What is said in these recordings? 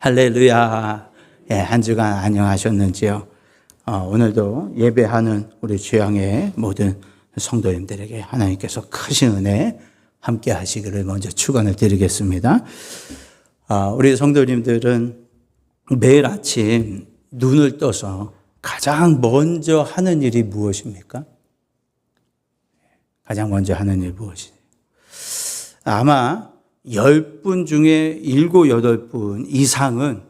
할렐루야. 예, 한 주간 안녕하셨는지요? 오늘도 예배하는 우리 주양의 모든 성도님들에게 하나님께서 크신 은혜 함께 하시기를 먼저 축원을 드리겠습니다. 우리 성도님들은 매일 아침 눈을 떠서 가장 먼저 하는 일이 무엇입니까? 가장 먼저 하는 일 무엇이에요? 아마 10분 중에 7, 8분 이상은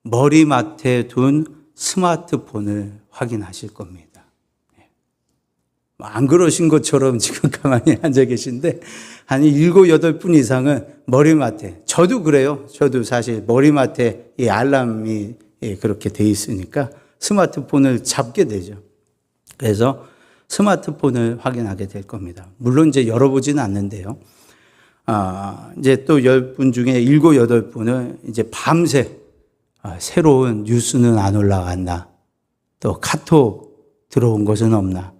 머리맡에 둔 스마트폰을 확인하실 겁니다. 안 그러신 것처럼 지금 가만히 앉아 계신데 한 7, 8분 이상은 머리맡에, 저도 그래요. 저도 사실 머리맡에 이 알람이 그렇게 돼 있으니까 스마트폰을 잡게 되죠. 그래서 스마트폰을 확인하게 될 겁니다. 물론 이제 열어보지는 않는데요. 이제 또 10분 중에 7, 8분은 이제 밤새 새로운 뉴스는 안 올라갔나, 또 카톡 들어온 것은 없나,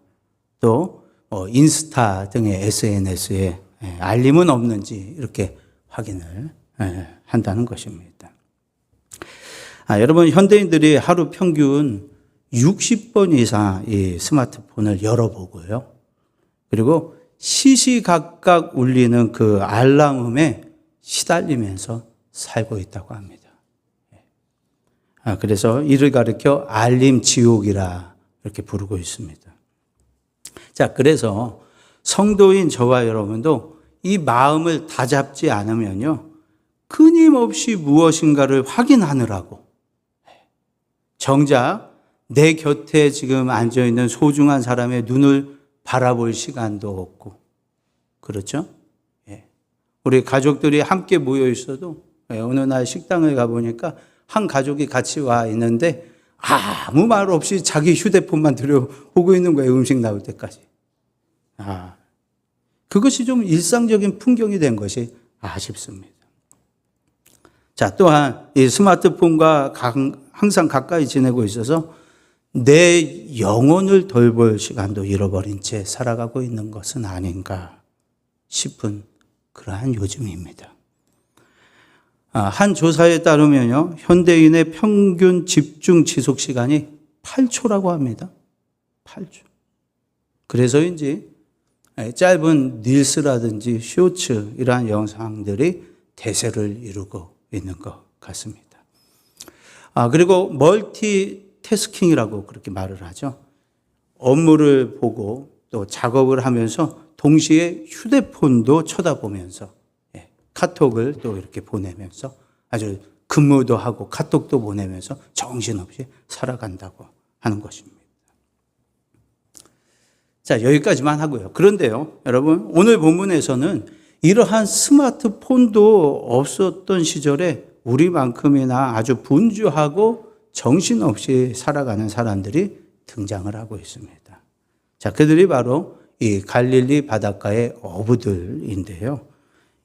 또 인스타 등의 SNS에 알림은 없는지 이렇게 확인을 한다는 것입니다. 여러분, 현대인들이 하루 평균 60번 이상 이 스마트폰을 열어보고요. 그리고 시시각각 울리는 그 알람음에 시달리면서 살고 있다고 합니다. 그래서 이를 가리켜 알림 지옥이라 이렇게 부르고 있습니다. 자, 그래서 성도인 저와 여러분도 이 마음을 다잡지 않으면요, 끊임없이 무엇인가를 확인하느라고 정작 내 곁에 지금 앉아있는 소중한 사람의 눈을 바라볼 시간도 없고, 그렇죠? 우리 가족들이 함께 모여 있어도 어느 날 식당을 가보니까 한 가족이 같이 와 있는데 아무 말 없이 자기 휴대폰만 들여보고 있는 거예요. 음식 나올 때까지. 그것이 좀 일상적인 풍경이 된 것이 아쉽습니다. 자, 또한 이 스마트폰과 항상 가까이 지내고 있어서 내 영혼을 돌볼 시간도 잃어버린 채 살아가고 있는 것은 아닌가 싶은 그러한 요즘입니다. 한 조사에 따르면요, 현대인의 평균 집중 지속 시간이 8초라고 합니다. 8초. 그래서인지 짧은 릴스라든지 쇼츠 이러한 영상들이 대세를 이루고 있는 것 같습니다. 그리고 멀티태스킹이라고 그렇게 말을 하죠. 업무를 보고 또 작업을 하면서 동시에 휴대폰도 쳐다보면서 카톡을 또 이렇게 보내면서 아주 근무도 하고 카톡도 보내면서 정신없이 살아간다고 하는 것입니다. 자, 여기까지만 하고요. 그런데요, 여러분, 오늘 본문에서는 이러한 스마트폰도 없었던 시절에 우리만큼이나 아주 분주하고 정신없이 살아가는 사람들이 등장을 하고 있습니다. 자, 그들이 바로 이 갈릴리 바닷가의 어부들인데요.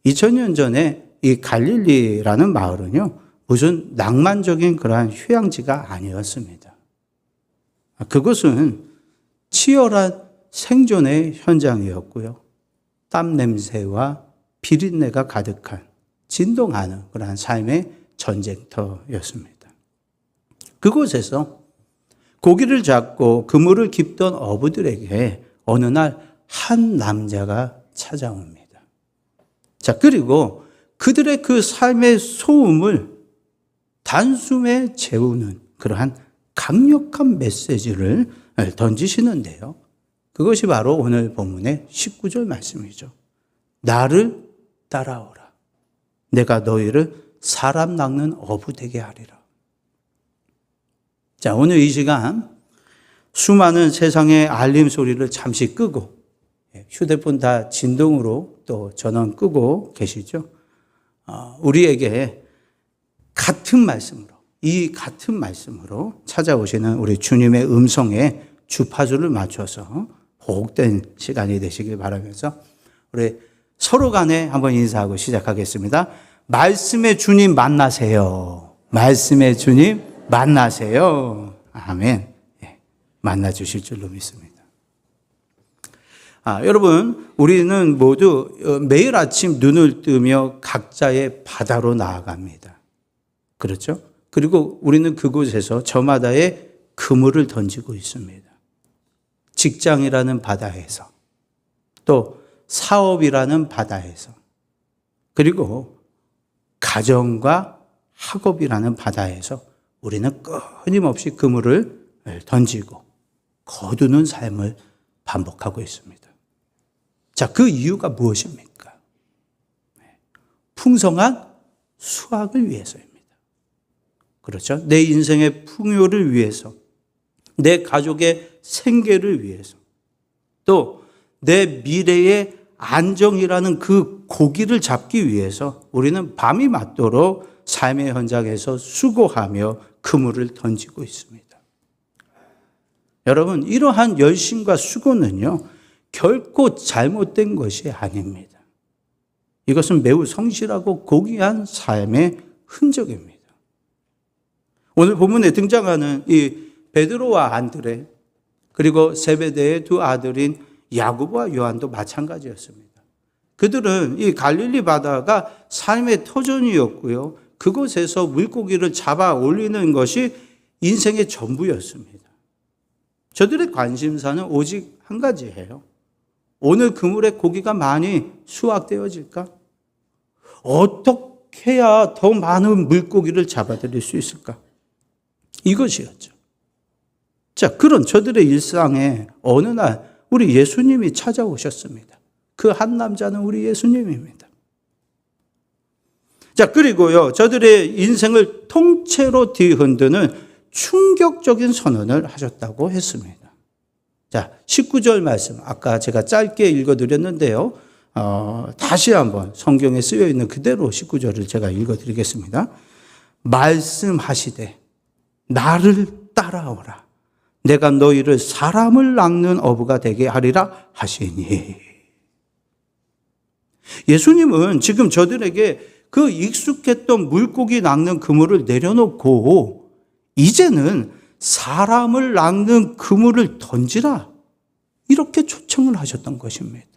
2000년 전에 이 갈릴리라는 마을은요, 무슨 낭만적인 그러한 휴양지가 아니었습니다. 그것은 치열한 생존의 현장이었고요. 땀 냄새와 비린내가 가득한 진동하는 그러한 삶의 전쟁터였습니다. 그곳에서 고기를 잡고 그물을 깁던 어부들에게 어느 날 한 남자가 찾아옵니다. 자, 그리고 그들의 그 삶의 소음을 단숨에 재우는 그러한 강력한 메시지를 던지시는데요. 그것이 바로 오늘 본문의 19절 말씀이죠. 나를 따라오라. 내가 너희를 사람 낚는 어부 되게 하리라. 자, 오늘 이 시간 수많은 세상의 알림 소리를 잠시 끄고, 휴대폰 다 진동으로 또 전원 끄고 계시죠? 우리에게 이 같은 말씀으로 찾아오시는 우리 주님의 음성에 주파수를 맞춰서 복된 시간이 되시길 바라면서 우리 서로 간에 한번 인사하고 시작하겠습니다. 말씀의 주님 만나세요. 말씀의 주님 만나세요. 아멘. 만나 주실 줄로 믿습니다. 여러분, 우리는 모두 매일 아침 눈을 뜨며 각자의 바다로 나아갑니다. 그렇죠? 그리고 우리는 그곳에서 저마다의 그물을 던지고 있습니다. 직장이라는 바다에서, 또 사업이라는 바다에서, 그리고 가정과 학업이라는 바다에서 우리는 끊임없이 그물을 던지고 거두는 삶을 반복하고 있습니다. 자, 그 이유가 무엇입니까? 풍성한 수확을 위해서입니다. 그렇죠? 내 인생의 풍요를 위해서, 내 가족의 생계를 위해서, 또 내 미래의 안정이라는 그 고기를 잡기 위해서 우리는 밤이 맞도록 삶의 현장에서 수고하며 그물을 던지고 있습니다. 여러분, 이러한 열심과 수고는요, 결코 잘못된 것이 아닙니다. 이것은 매우 성실하고 고귀한 삶의 흔적입니다. 오늘 본문에 등장하는 이 베드로와 안드레, 그리고 세베대의 두 아들인 야고보와 요한도 마찬가지였습니다. 그들은 이 갈릴리 바다가 삶의 터전이었고요, 그곳에서 물고기를 잡아 올리는 것이 인생의 전부였습니다. 저들의 관심사는 오직 한 가지예요. 오늘 그물에 고기가 많이 수확되어질까? 어떻게 해야 더 많은 물고기를 잡아들일 수 있을까? 이것이었죠. 자, 그런 저들의 일상에 어느 날 우리 예수님이 찾아오셨습니다. 그 한 남자는 우리 예수님입니다. 자, 그리고요, 저들의 인생을 통째로 뒤흔드는 충격적인 선언을 하셨다고 했습니다. 자, 19절 말씀, 아까 제가 짧게 읽어드렸는데요. 다시 한번 성경에 쓰여 있는 그대로 19절을 제가 읽어드리겠습니다. 말씀하시되 나를 따라오라. 내가 너희를 사람을 낚는 어부가 되게 하리라 하시니. 예수님은 지금 저들에게 그 익숙했던 물고기 낚는 그물을 내려놓고 이제는 사람을 낚는 그물을 던지라, 이렇게 초청을 하셨던 것입니다.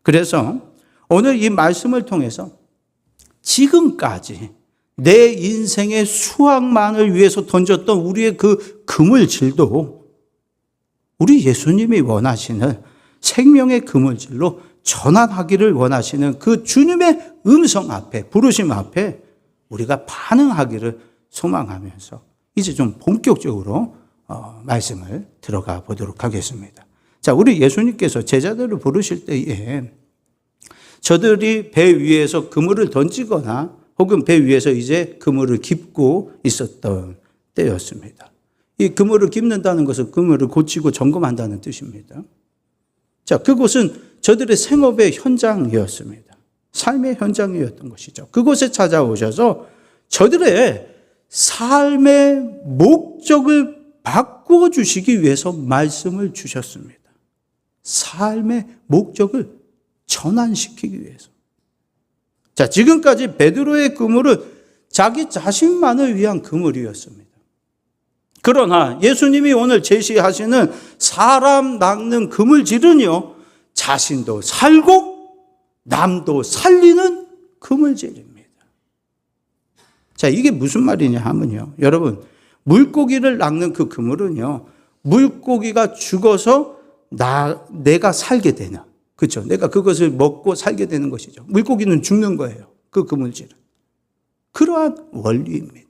그래서 오늘 이 말씀을 통해서 지금까지 내 인생의 수확만을 위해서 던졌던 우리의 그 그물질도 우리 예수님이 원하시는 생명의 그물질로 전환하기를 원하시는 그 주님의 음성 앞에, 부르심 앞에 우리가 반응하기를 소망하면서 이제 좀 본격적으로 말씀을 들어가 보도록 하겠습니다. 자, 우리 예수님께서 제자들을 부르실 때에 저들이 배 위에서 그물을 던지거나 혹은 배 위에서 이제 그물을 깁고 있었던 때였습니다. 이 그물을 깁는다는 것은 그물을 고치고 점검한다는 뜻입니다. 자, 그곳은 저들의 생업의 현장이었습니다. 삶의 현장이었던 것이죠. 그곳에 찾아오셔서 저들의 삶의 목적을 바꾸어 주시기 위해서 말씀을 주셨습니다. 삶의 목적을 전환시키기 위해서. 자, 지금까지 베드로의 그물은 자기 자신만을 위한 그물이었습니다. 그러나 예수님이 오늘 제시하시는 사람 낚는 그물질은요, 자신도 살고 남도 살리는 그물질입니다. 자, 이게 무슨 말이냐 하면요, 여러분, 물고기를 낚는 그 그물은요, 물고기가 죽어서 내가 살게 되는, 그렇죠? 내가 그것을 먹고 살게 되는 것이죠. 물고기는 죽는 거예요, 그 그물질은. 그러한 원리입니다.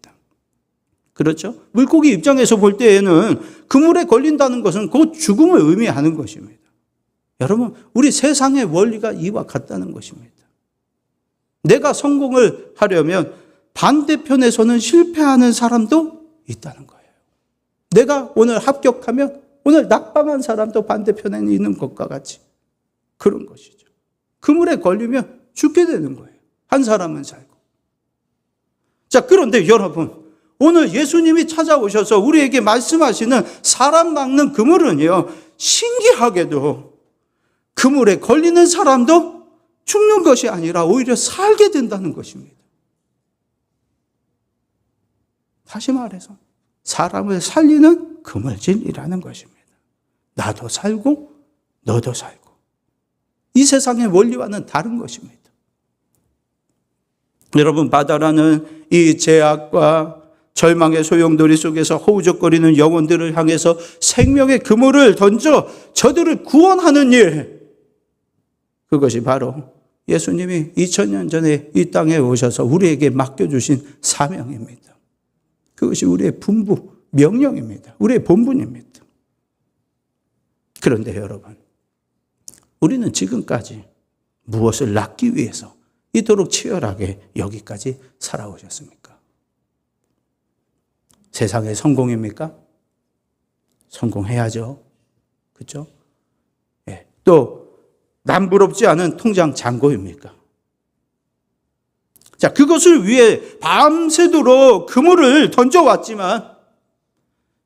그렇죠? 물고기 입장에서 볼 때에는 그물에 걸린다는 것은 곧 죽음을 의미하는 것입니다. 여러분, 우리 세상의 원리가 이와 같다는 것입니다. 내가 성공을 하려면 반대편에서는 실패하는 사람도 있다는 거예요. 내가 오늘 합격하면 오늘 낙방한 사람도 반대편에 있는 것과 같이 그런 것이죠. 그물에 걸리면 죽게 되는 거예요. 한 사람은 살고. 자, 그런데 여러분, 오늘 예수님이 찾아오셔서 우리에게 말씀하시는 사람 낚는 그물은요, 신기하게도 그물에 걸리는 사람도 죽는 것이 아니라 오히려 살게 된다는 것입니다. 다시 말해서 사람을 살리는 그물질이라는 것입니다. 나도 살고 너도 살고. 이 세상의 원리와는 다른 것입니다. 여러분, 바다라는 이 제약과 절망의 소용돌이 속에서 허우적거리는 영혼들을 향해서 생명의 그물을 던져 저들을 구원하는 일, 그것이 바로 예수님이 2000년 전에 이 땅에 오셔서 우리에게 맡겨주신 사명입니다. 그것이 우리의 분부, 명령입니다. 우리의 본분입니다. 그런데 여러분, 우리는 지금까지 무엇을 낳기 위해서 이토록 치열하게 여기까지 살아오셨습니까? 세상의 성공입니까? 성공해야죠. 그렇죠? 예. 또 남부럽지 않은 통장 잔고입니까? 자, 그것을 위해 밤새도록 그물을 던져왔지만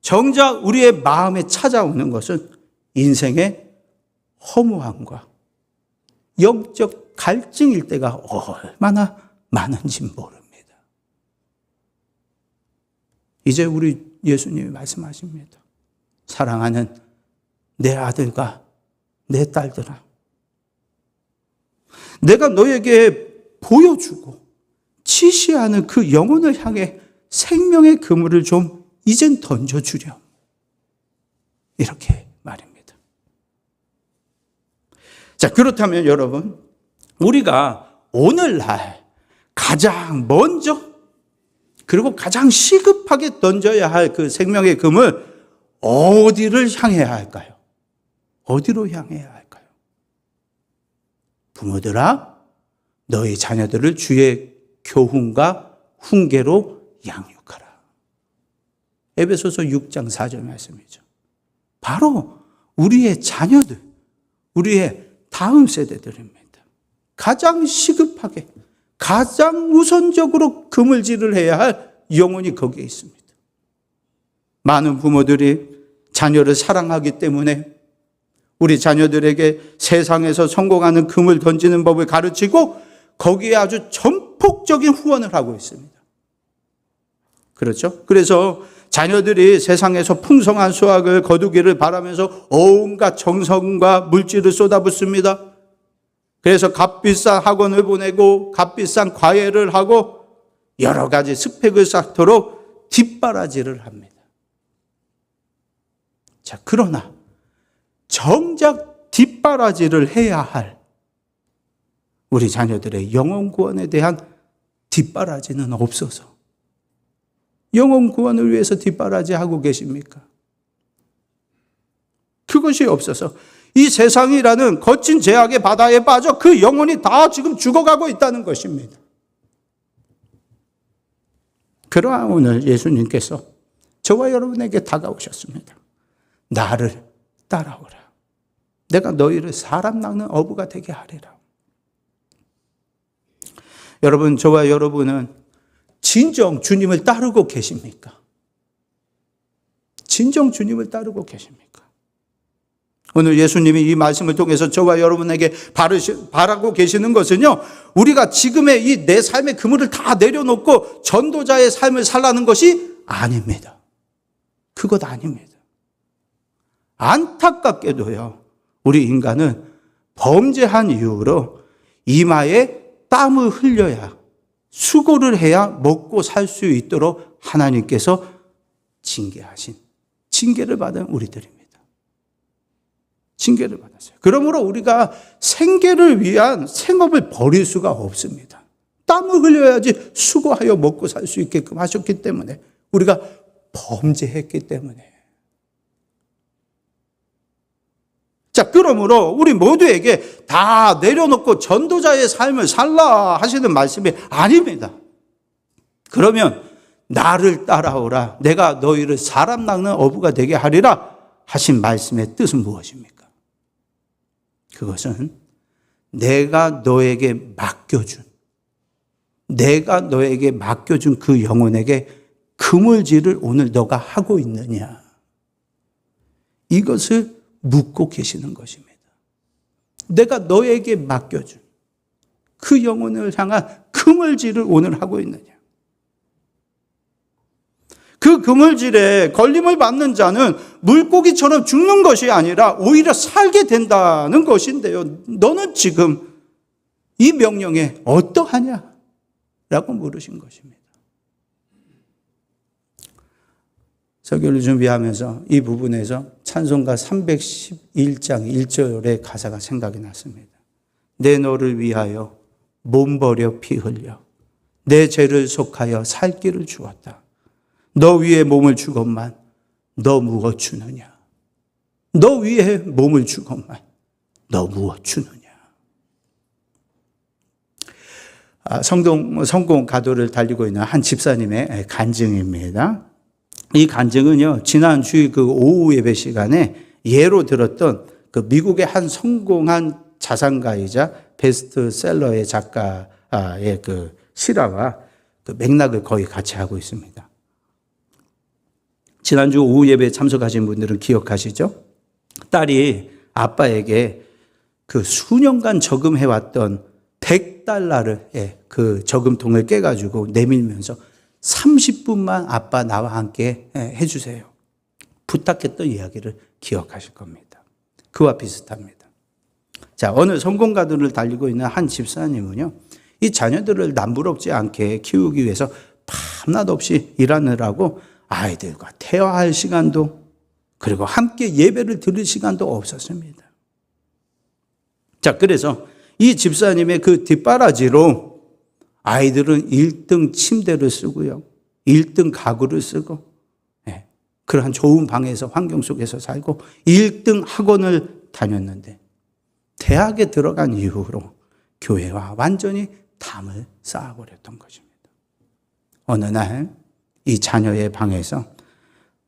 정작 우리의 마음에 찾아오는 것은 인생의 허무함과 영적 갈증일 때가 얼마나 많은지 모릅니다. 이제 우리 예수님이 말씀하십니다. 사랑하는 내 아들과 내 딸들아, 내가 너에게 보여주고 지시하는 그 영혼을 향해 생명의 그물을 좀 이젠 던져주렴. 이렇게 말입니다. 자, 그렇다면 여러분, 우리가 오늘날 가장 먼저 그리고 가장 시급하게 던져야 할 그 생명의 그물, 어디를 향해야 할까요? 어디로 향해야 할까요? 부모들아, 너희 자녀들을 주의 교훈과 훈계로 양육하라. 에베소서 6장 4절 말씀이죠. 바로 우리의 자녀들, 우리의 다음 세대들입니다. 가장 시급하게, 가장 우선적으로 그물질을 해야 할 영혼이 거기에 있습니다. 많은 부모들이 자녀를 사랑하기 때문에 우리 자녀들에게 세상에서 성공하는 금을 던지는 법을 가르치고 거기에 아주 전폭적인 후원을 하고 있습니다. 그렇죠? 그래서 자녀들이 세상에서 풍성한 수확을 거두기를 바라면서 온갖 정성과 물질을 쏟아붓습니다. 그래서 값비싼 학원을 보내고 값비싼 과외를 하고 여러 가지 스펙을 쌓도록 뒷바라지를 합니다. 자, 그러나 정작 뒷바라지를 해야 할 우리 자녀들의 영혼 구원에 대한 뒷바라지는 없어서 영혼 구원을 위해서 뒷바라지 하고 계십니까? 그것이 없어서 이 세상이라는 거친 제약의 바다에 빠져 그 영혼이 다 지금 죽어가고 있다는 것입니다. 그러나 오늘 예수님께서 저와 여러분에게 다가오셨습니다. 나를 따라오라. 내가 너희를 사람 낚는 어부가 되게 하리라. 여러분, 저와 여러분은 진정 주님을 따르고 계십니까? 진정 주님을 따르고 계십니까? 오늘 예수님이 이 말씀을 통해서 저와 여러분에게 바라고 계시는 것은요, 우리가 지금의 이 내 삶의 그물을 다 내려놓고 전도자의 삶을 살라는 것이 아닙니다. 그것 아닙니다. 안타깝게도요, 우리 인간은 범죄한 이후로 이마에 땀을 흘려야, 수고를 해야 먹고 살 수 있도록 하나님께서 징계하신, 징계를 받은 우리들입니다. 징계를 받았어요. 그러므로 우리가 생계를 위한 생업을 버릴 수가 없습니다. 땀을 흘려야지 수고하여 먹고 살 수 있게끔 하셨기 때문에, 우리가 범죄했기 때문에. 자, 그러므로 우리 모두에게 다 내려놓고 전도자의 삶을 살라 하시는 말씀이 아닙니다. 그러면 나를 따라오라, 내가 너희를 사람 낚는 어부가 되게 하리라 하신 말씀의 뜻은 무엇입니까? 그것은 내가 너에게 맡겨준 그 영혼에게 그물질을 오늘 너가 하고 있느냐, 이것을 묻고 계시는 것입니다. 내가 너에게 맡겨준 그 영혼을 향한 그물질을 오늘 하고 있느냐. 그 그물질에 걸림을 받는 자는 물고기처럼 죽는 것이 아니라 오히려 살게 된다는 것인데요, 너는 지금 이 명령에 어떠하냐? 라고 물으신 것입니다. 설교를 준비하면서 이 부분에서 찬송가 311장 1절의 가사가 생각이 났습니다. 내 너를 위하여 몸 버려 피 흘려 내 죄를 속하여 살 길을 주었다. 너 위에 몸을 주건만 너 무엇 주느냐. 너 위에 몸을 주건만 너 무엇 주느냐. 성공 가도를 달리고 있는 한 집사님의 간증입니다. 이 간증은요, 지난주 그 오후 예배 시간에 예로 들었던 그 미국의 한 성공한 자산가이자 베스트셀러의 작가의 그 실화와 그 맥락을 거의 같이 하고 있습니다. 지난주 오후 예배에 참석하신 분들은 기억하시죠? 딸이 아빠에게 그 수년간 저금해왔던 $100를 그 저금통을 깨가지고 내밀면서 30분만 아빠 나와 함께 해주세요. 부탁했던 이야기를 기억하실 겁니다. 그와 비슷합니다. 자, 어느 성공가들을 달리고 있는 한 집사님은요, 이 자녀들을 남부럽지 않게 키우기 위해서 밤낮 없이 일하느라고 아이들과 대화할 시간도 그리고 함께 예배를 드릴 시간도 없었습니다. 자, 그래서 이 집사님의 그 뒷바라지로 아이들은 1등 침대를 쓰고요. 1등 가구를 쓰고 그러한 좋은 방에서 환경 속에서 살고 1등 학원을 다녔는데 대학에 들어간 이후로 교회와 완전히 담을 쌓아버렸던 것입니다. 어느 날 이 자녀의 방에서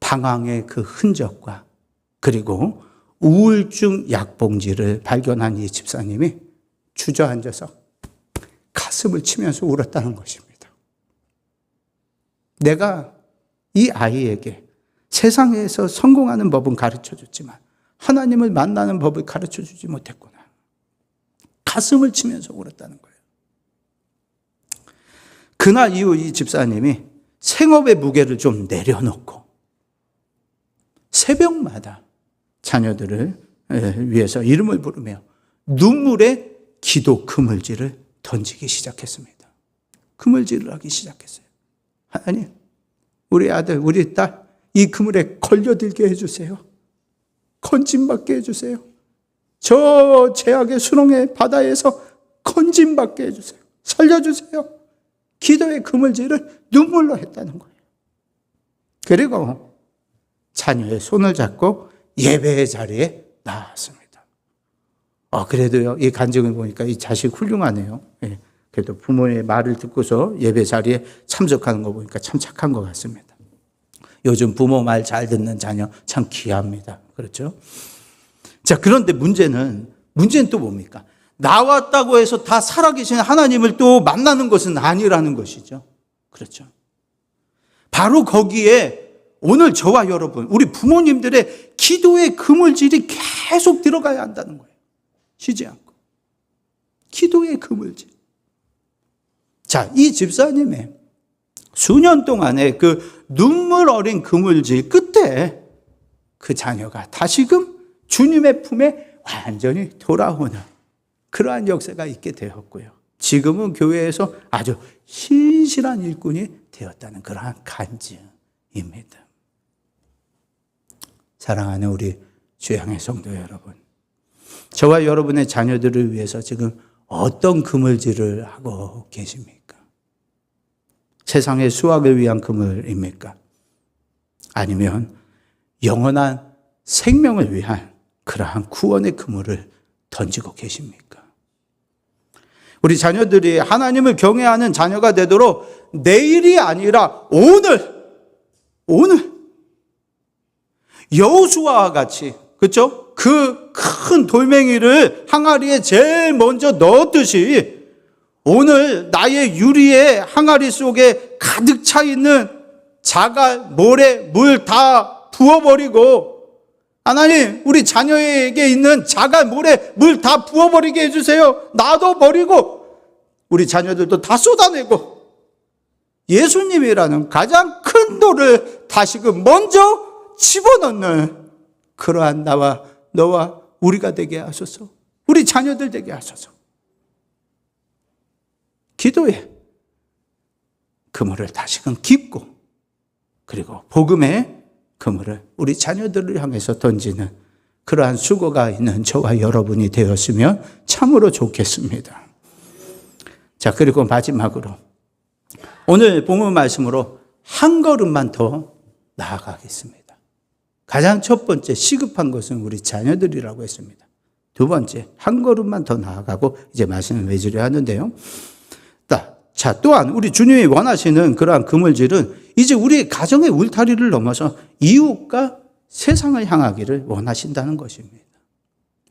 방황의 그 흔적과 그리고 우울증 약봉지를 발견한 이 집사님이 주저앉아서 가슴을 치면서 울었다는 것입니다. 내가 이 아이에게 세상에서 성공하는 법은 가르쳐줬지만 하나님을 만나는 법을 가르쳐주지 못했구나. 가슴을 치면서 울었다는 거예요. 그날 이후 이 집사님이 생업의 무게를 좀 내려놓고 새벽마다 자녀들을 위해서 이름을 부르며 눈물의 기도 그물질을 던지기 시작했습니다. 그물질을 하기 시작했어요. 하나님, 우리 아들, 우리 딸, 이 그물에 걸려들게 해주세요. 건짐받게 해주세요. 저 죄악의 수렁의 바다에서 건짐받게 해주세요. 살려주세요. 기도의 그물질을 눈물로 했다는 거예요. 그리고 자녀의 손을 잡고 예배의 자리에 나왔습니다. 그래도요, 이 간증을 보니까 이 자식 훌륭하네요. 그래도 부모의 말을 듣고서 예배 자리에 참석하는 거 보니까 참 착한 것 같습니다. 요즘 부모 말 잘 듣는 자녀 참 귀합니다. 그렇죠? 자, 그런데 문제는 또 뭡니까? 나왔다고 해서 다 살아계신 하나님을 또 만나는 것은 아니라는 것이죠. 그렇죠? 바로 거기에 오늘 저와 여러분, 우리 부모님들의 기도의 그물질이 계속 들어가야 한다는 거예요. 쉬지 않고. 기도의 그물질. 자, 이 집사님의 수년 동안의 그 눈물 어린 그물질 끝에 그 자녀가 다시금 주님의 품에 완전히 돌아오는 그러한 역사가 있게 되었고요. 지금은 교회에서 아주 신실한 일꾼이 되었다는 그러한 간증입니다. 사랑하는 우리 주양의 성도 여러분, 저와 여러분의 자녀들을 위해서 지금 어떤 그물질을 하고 계십니까? 세상의 수확을 위한 그물입니까? 아니면 영원한 생명을 위한 그러한 구원의 그물을 던지고 계십니까? 우리 자녀들이 하나님을 경외하는 자녀가 되도록 내일이 아니라 오늘 여호수아와 같이, 그렇죠? 그 큰 돌멩이를 항아리에 제일 먼저 넣었듯이 오늘 나의 유리의 항아리 속에 가득 차 있는 자갈, 모래, 물 다 부어버리고, 하나님, 우리 자녀에게 있는 자갈, 모래, 물 다 부어버리게 해주세요. 나도 버리고 우리 자녀들도 다 쏟아내고 예수님이라는 가장 큰 돌을 다시금 먼저 집어넣는 그러한 나와 너와 우리가 되게 하소서. 우리 자녀들 되게 하소서. 기도에 그물을 다시금 깊고 그리고 복음의 그물을 우리 자녀들을 향해서 던지는 그러한 수고가 있는 저와 여러분이 되었으면 참으로 좋겠습니다. 자, 그리고 마지막으로 오늘 본문 말씀으로 한 걸음만 더 나아가겠습니다. 가장 첫 번째 시급한 것은 우리 자녀들이라고 했습니다. 두 번째, 한 걸음만 더 나아가고 이제 말씀을 맺으려 하는데요. 자, 또한 우리 주님이 원하시는 그러한 그물질은 이제 우리 가정의 울타리를 넘어서 이웃과 세상을 향하기를 원하신다는 것입니다.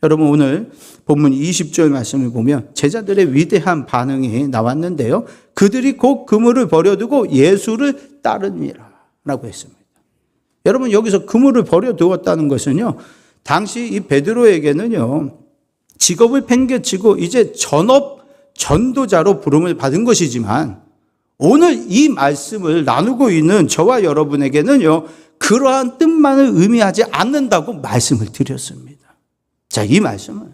여러분, 오늘 본문 20절 말씀을 보면 제자들의 위대한 반응이 나왔는데요. 그들이 곧 그물을 버려두고 예수를 따르니라 라고 했습니다. 여러분, 여기서 그물을 버려두었다는 것은요, 당시 이 베드로에게는요, 직업을 팽개치고 이제 전도자로 부름을 받은 것이지만 오늘 이 말씀을 나누고 있는 저와 여러분에게는요, 그러한 뜻만을 의미하지 않는다고 말씀을 드렸습니다. 자, 이 말씀은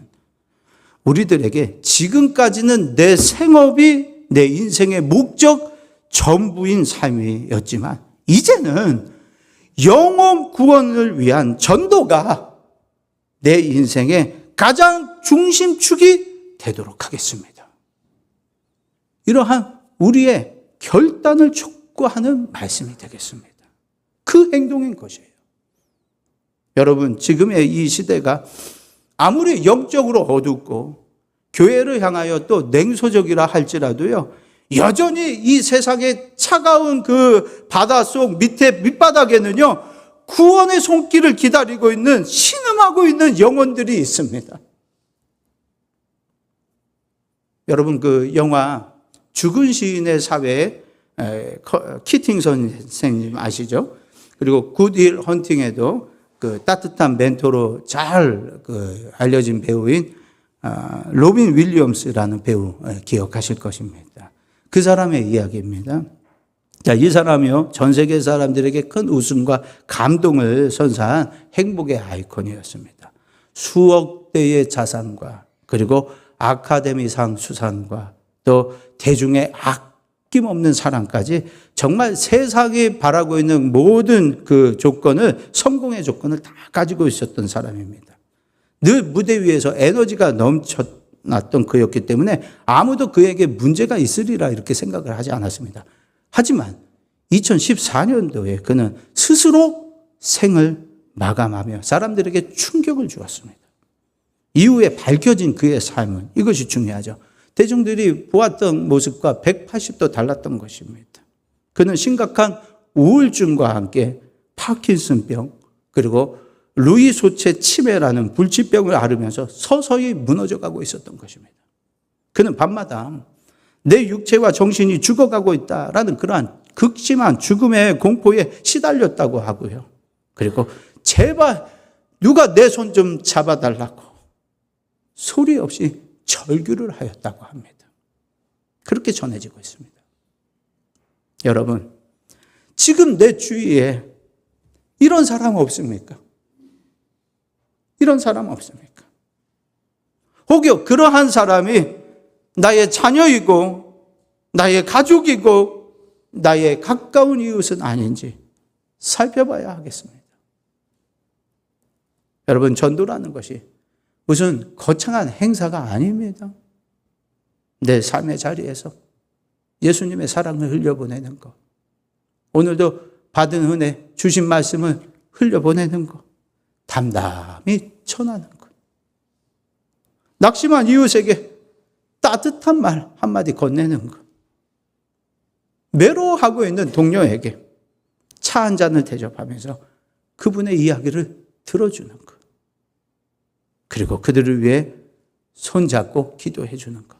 우리들에게 지금까지는 내 생업이 내 인생의 목적 전부인 삶이었지만 이제는 영혼 구원을 위한 전도가 내 인생의 가장 중심축이 되도록 하겠습니다. 이러한 우리의 결단을 촉구하는 말씀이 되겠습니다. 그 행동인 것이에요. 여러분, 지금의 이 시대가 아무리 영적으로 어둡고 교회를 향하여 또 냉소적이라 할지라도요, 여전히 이 세상의 차가운 그 바닷속 밑바닥에는요, 구원의 손길을 기다리고 있는, 신음하고 있는 영혼들이 있습니다. 여러분, 그 영화 죽은 시인의 사회, 키팅 선생님 아시죠? 그리고 굿윌 헌팅에도 그 따뜻한 멘토로 잘 알려진 배우인 로빈 윌리엄스라는 배우 기억하실 것입니다. 그 사람의 이야기입니다. 자, 이 사람이요, 전 세계 사람들에게 큰 웃음과 감동을 선사한 행복의 아이콘이었습니다. 수억 대의 자산과 그리고 아카데미상 수상과 또 대중의 아낌없는 사랑까지 정말 세상이 바라고 있는 모든 그 조건을, 성공의 조건을 다 가지고 있었던 사람입니다. 늘 무대 위에서 에너지가 넘쳐났던 그였기 때문에 아무도 그에게 문제가 있으리라 이렇게 생각을 하지 않았습니다. 하지만 2014년도에 그는 스스로 생을 마감하며 사람들에게 충격을 주었습니다. 이후에 밝혀진 그의 삶은 이것이 중요하죠. 대중들이 보았던 모습과 180도 달랐던 것입니다. 그는 심각한 우울증과 함께 파킨슨병 그리고 루이 소체 치매라는 불치병을 앓으면서 서서히 무너져가고 있었던 것입니다. 그는 밤마다 내 육체와 정신이 죽어가고 있다라는 그러한 극심한 죽음의 공포에 시달렸다고 하고요. 그리고 제발 누가 내 손 좀 잡아달라고 소리 없이 절규를 하였다고 합니다. 그렇게 전해지고 있습니다. 여러분, 지금 내 주위에 이런 사람 없습니까? 이런 사람 없습니까? 혹여 그러한 사람이 나의 자녀이고 나의 가족이고 나의 가까운 이웃은 아닌지 살펴봐야 하겠습니다. 여러분, 전도라는 것이 무슨 거창한 행사가 아닙니다. 내 삶의 자리에서 예수님의 사랑을 흘려보내는 것, 오늘도 받은 은혜, 주신 말씀을 흘려보내는 것, 담담히 전하는 것, 낙심한 이웃에게 따뜻한 말 한마디 건네는 것, 외로워하고 있는 동료에게 차 한 잔을 대접하면서 그분의 이야기를 들어주는 것, 그리고 그들을 위해 손잡고 기도해 주는 것,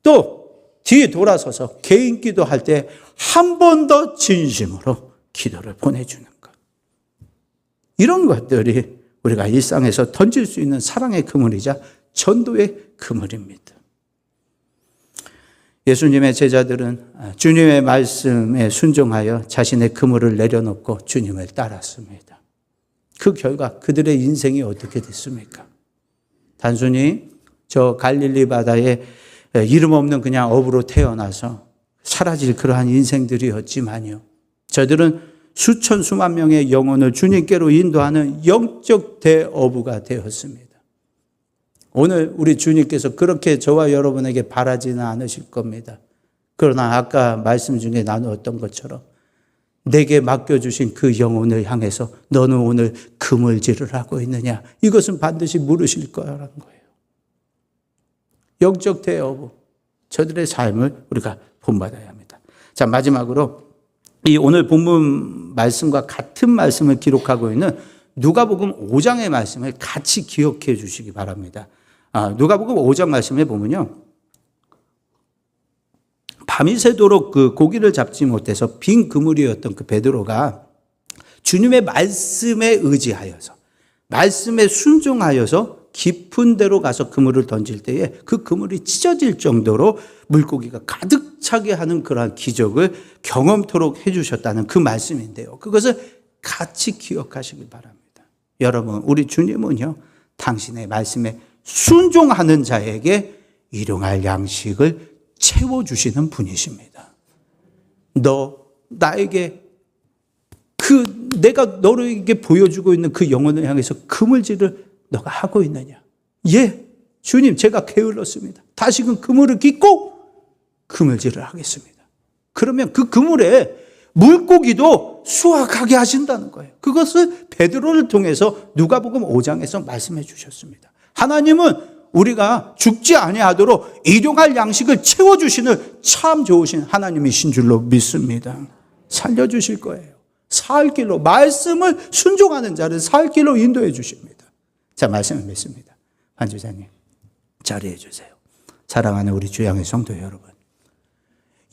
또 뒤에 돌아서서 개인 기도할 때 한 번 더 진심으로 기도를 보내주는 것, 이런 것들이 우리가 일상에서 던질 수 있는 사랑의 그물이자 전도의 그물입니다. 예수님의 제자들은 주님의 말씀에 순종하여 자신의 그물을 내려놓고 주님을 따랐습니다. 그 결과 그들의 인생이 어떻게 됐습니까? 단순히 저 갈릴리 바다에 이름 없는 그냥 어부로 태어나서 사라질 그러한 인생들이었지만요. 저들은 수천 수만 명의 영혼을 주님께로 인도하는 영적 대어부가 되었습니다. 오늘 우리 주님께서 그렇게 저와 여러분에게 바라지는 않으실 겁니다. 그러나 아까 말씀 중에 나누었던 것처럼 내게 맡겨주신 그 영혼을 향해서 너는 오늘 그물질을 하고 있느냐, 이것은 반드시 물으실 거라는 거예요. 영적 대어부, 저들의 삶을 우리가 본받아야 합니다. 자, 마지막으로 이 오늘 본문 말씀과 같은 말씀을 기록하고 있는 누가복음 5장의 말씀을 같이 기억해 주시기 바랍니다. 누가복음 5장 말씀에 보면요, 밤이 새도록 그 고기를 잡지 못해서 빈 그물이었던 그 베드로가 주님의 말씀에 의지하여서, 말씀에 순종하여서 깊은 데로 가서 그물을 던질 때에 그 그물이 찢어질 정도로 물고기가 가득 차게 하는 그러한 기적을 경험토록 해주셨다는 그 말씀인데요. 그것을 같이 기억하시기 바랍니다. 여러분, 우리 주님은요, 당신의 말씀에 순종하는 자에게 일용할 양식을 채워주시는 분이십니다. 너 나에게 내가 너에게 보여주고 있는 그 영혼을 향해서 그물질을 너가 하고 있느냐? 예, 주님, 제가 게을렀습니다. 다시금 그물을 깃고 그물질을 하겠습니다. 그러면 그 그물에 물고기도 수확하게 하신다는 거예요. 그것을 베드로를 통해서 누가복음 5장에서 말씀해 주셨습니다. 하나님은 우리가 죽지 아니하도록 일용할 양식을 채워주시는 참 좋으신 하나님이신 줄로 믿습니다. 살려주실 거예요. 살 길로, 말씀을 순종하는 자를 살 길로 인도해 주십니다. 자, 말씀을 믿습니다. 반주자님, 자리해 주세요. 사랑하는 우리 주양의 성도 여러분,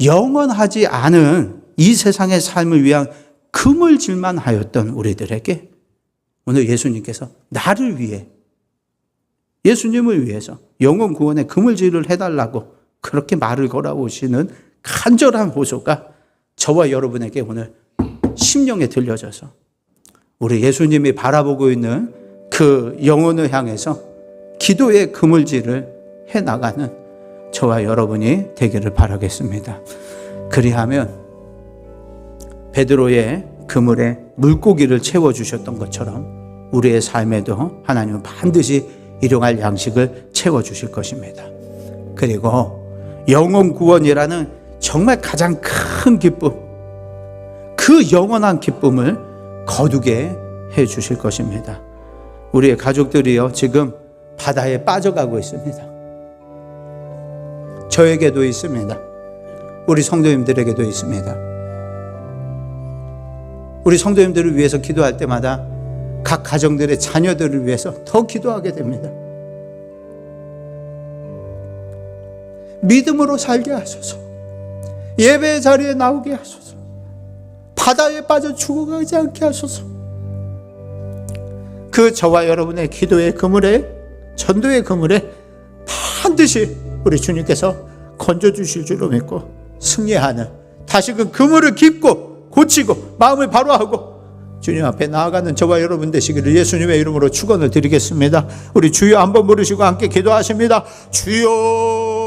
영원하지 않은 이 세상의 삶을 위한 그물질만 하였던 우리들에게 오늘 예수님께서 나를 위해, 예수님을 위해서 영혼 구원의 그물질을 해달라고 그렇게 말을 걸어오시는 간절한 호소가 저와 여러분에게 오늘 심령에 들려져서 우리 예수님이 바라보고 있는 그 영혼을 향해서 기도의 그물질을 해나가는 저와 여러분이 되기를 바라겠습니다. 그리하면 베드로의 그물에 물고기를 채워주셨던 것처럼 우리의 삶에도 하나님은 반드시 일용할 양식을 채워주실 것입니다. 그리고 영혼 구원이라는 정말 가장 큰 기쁨, 그 영원한 기쁨을 거두게 해주실 것입니다. 우리의 가족들이요, 지금 바다에 빠져가고 있습니다. 저에게도 있습니다. 우리 성도님들에게도 있습니다. 우리 성도님들을 위해서 기도할 때마다 각 가정들의 자녀들을 위해서 더 기도하게 됩니다. 믿음으로 살게 하소서. 예배의 자리에 나오게 하소서. 바다에 빠져 죽어가지 않게 하소서. 그 저와 여러분의 기도의 그물에, 전도의 그물에 반드시 우리 주님께서 건져주실 줄로 믿고 승리하는, 다시금 그물을 깃고 고치고 마음을 바로 하고 주님 앞에 나아가는 저와 여러분 되시기를 예수님의 이름으로 축원을 드리겠습니다. 우리 주여 한번 부르시고 함께 기도하십니다. 주여.